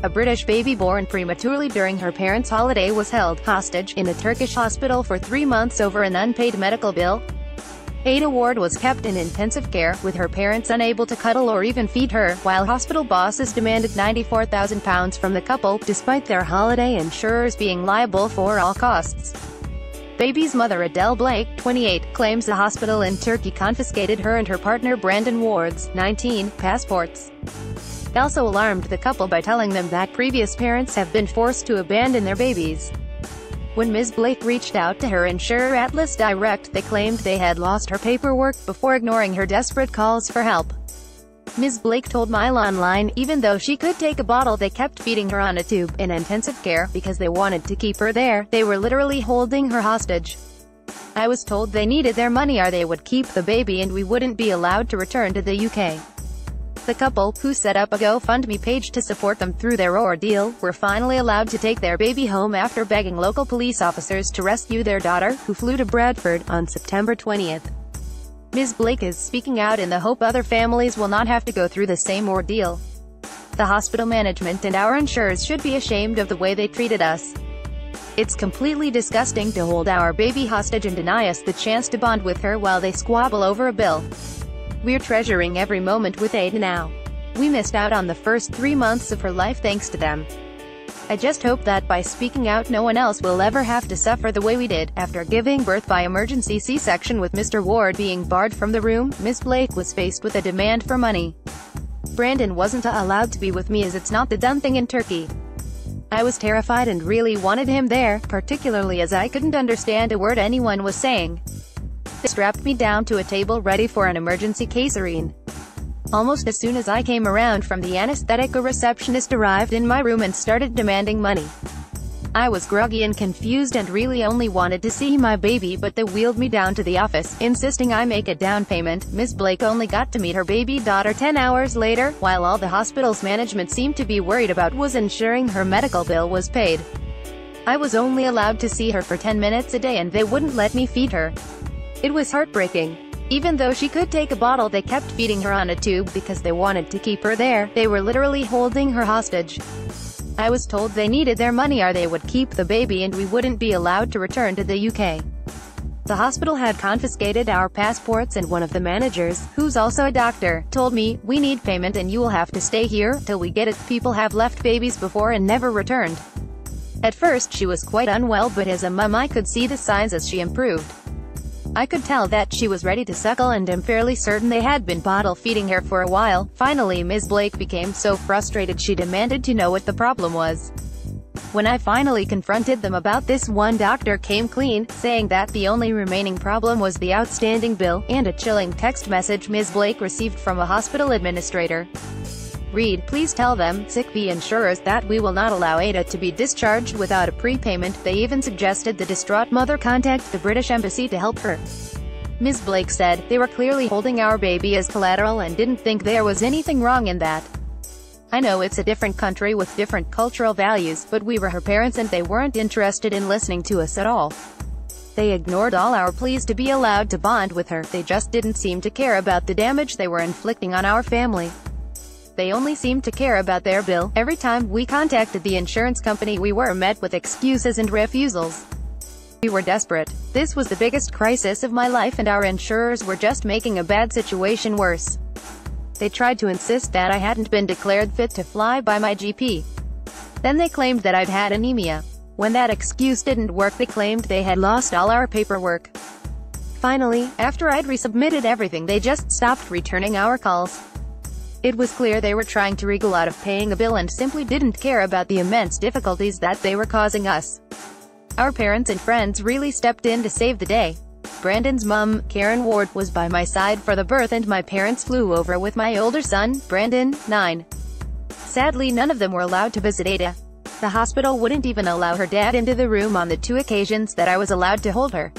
A British baby born prematurely during her parents' holiday was held hostage in a Turkish hospital for 3 months over an unpaid medical bill. Ada Ward was kept in intensive care, with her parents unable to cuddle or even feed her, while hospital bosses demanded £94,000 from the couple, despite their holiday insurers being liable for all costs. Baby's mother Adele Blake, 28, claims the hospital in Turkey confiscated her and her partner Brandon Ward's, 19, passports. They also alarmed the couple by telling them that previous parents have been forced to abandon their babies. When Ms. Blake reached out to her insurer Atlas Direct, they claimed they had lost her paperwork before ignoring her desperate calls for help. Ms. Blake told Mile Online, even though she could take a bottle, they kept feeding her on a tube, in intensive care, because they wanted to keep her there. They were literally holding her hostage. I was told they needed their money or they would keep the baby and we wouldn't be allowed to return to the UK. The couple, who set up a GoFundMe page to support them through their ordeal, were finally allowed to take their baby home after begging local police officers to rescue their daughter, who flew to Bradford on September 20th. Ms. Blake is speaking out in the hope other families will not have to go through the same ordeal. The hospital management and our insurers should be ashamed of the way they treated us. It's completely disgusting to hold our baby hostage and deny us the chance to bond with her while they squabble over a bill. We're treasuring every moment with Ada now. We missed out on the first 3 months of her life thanks to them. I just hope that by speaking out no one else will ever have to suffer the way we did. After giving birth by emergency C-section with Mr. Ward being barred from the room, Ms. Blake was faced with a demand for money. Brandon wasn't allowed to be with me as it's not the done thing in Turkey. I was terrified and really wanted him there, particularly as I couldn't understand a word anyone was saying. They strapped me down to a table ready for an emergency cesarean. Almost as soon as I came around from the anesthetic, a receptionist arrived in my room and started demanding money. I was groggy and confused and really only wanted to see my baby, but they wheeled me down to the office, insisting I make a down payment. Ms. Blake only got to meet her baby daughter 10 hours later, while all the hospital's management seemed to be worried about was ensuring her medical bill was paid. I was only allowed to see her for 10 minutes a day and they wouldn't let me feed her. It was heartbreaking. Even though she could take a bottle, they kept feeding her on a tube because they wanted to keep her there. They were literally holding her hostage. I was told they needed their money or they would keep the baby and we wouldn't be allowed to return to the UK. The hospital had confiscated our passports and one of the managers, who's also a doctor, told me, "We need payment and you will have to stay here till we get it." People have left babies before and never returned. At first she was quite unwell, but as a mum I could see the signs as she improved. I could tell that she was ready to suckle and am fairly certain they had been bottle feeding her for a while. Finally Ms. Blake became so frustrated she demanded to know what the problem was. When I finally confronted them about this, one doctor came clean, saying that the only remaining problem was the outstanding bill, and a chilling text message Ms. Blake received from a hospital administrator. Read, "Please tell them, sick the insurers, that we will not allow Ada to be discharged without a prepayment." They even suggested the distraught mother contact the British Embassy to help her. Ms. Blake said, "They were clearly holding our baby as collateral and didn't think there was anything wrong in that. I know it's a different country with different cultural values, but we were her parents and they weren't interested in listening to us at all. They ignored all our pleas to be allowed to bond with her. They just didn't seem to care about the damage they were inflicting on our family. They only seemed to care about their bill. Every time we contacted the insurance company we were met with excuses and refusals. We were desperate. This was the biggest crisis of my life and our insurers were just making a bad situation worse. They tried to insist that I hadn't been declared fit to fly by my GP. Then they claimed that I'd had anemia. When that excuse didn't work, they claimed they had lost all our paperwork. Finally, after I'd resubmitted everything, they just stopped returning our calls. It was clear they were trying to wriggle out of paying a bill and simply didn't care about the immense difficulties that they were causing us. Our parents and friends really stepped in to save the day. Brandon's mum, Karen Ward, was by my side for the birth and my parents flew over with my older son, Brandon, 9. Sadly, none of them were allowed to visit Ada. The hospital wouldn't even allow her dad into the room on the 2 occasions that I was allowed to hold her.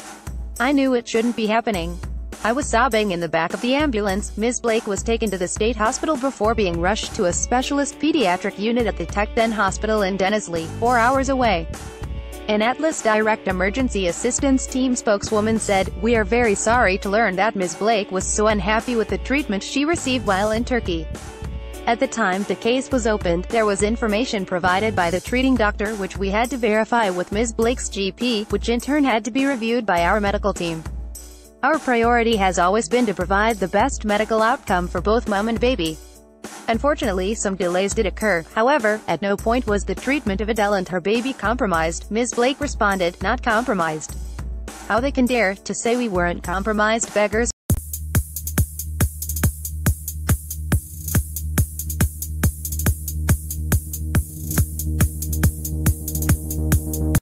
I knew it shouldn't be happening. I was sobbing in the back of the ambulance. Ms. Blake was taken to the state hospital before being rushed to a specialist pediatric unit at the Techden Hospital in Dennisley, 4 hours away. An Atlas Direct emergency assistance team spokeswoman said, "We are very sorry to learn that Ms. Blake was so unhappy with the treatment she received while in Turkey. At the time the case was opened, there was information provided by the treating doctor which we had to verify with Ms. Blake's GP, which in turn had to be reviewed by our medical team. Our priority has always been to provide the best medical outcome for both mom and baby. Unfortunately, some delays did occur. However, at no point was the treatment of Adele and her baby compromised. Ms. Blake responded, "Not compromised. How they can dare to say we weren't compromised, beggars."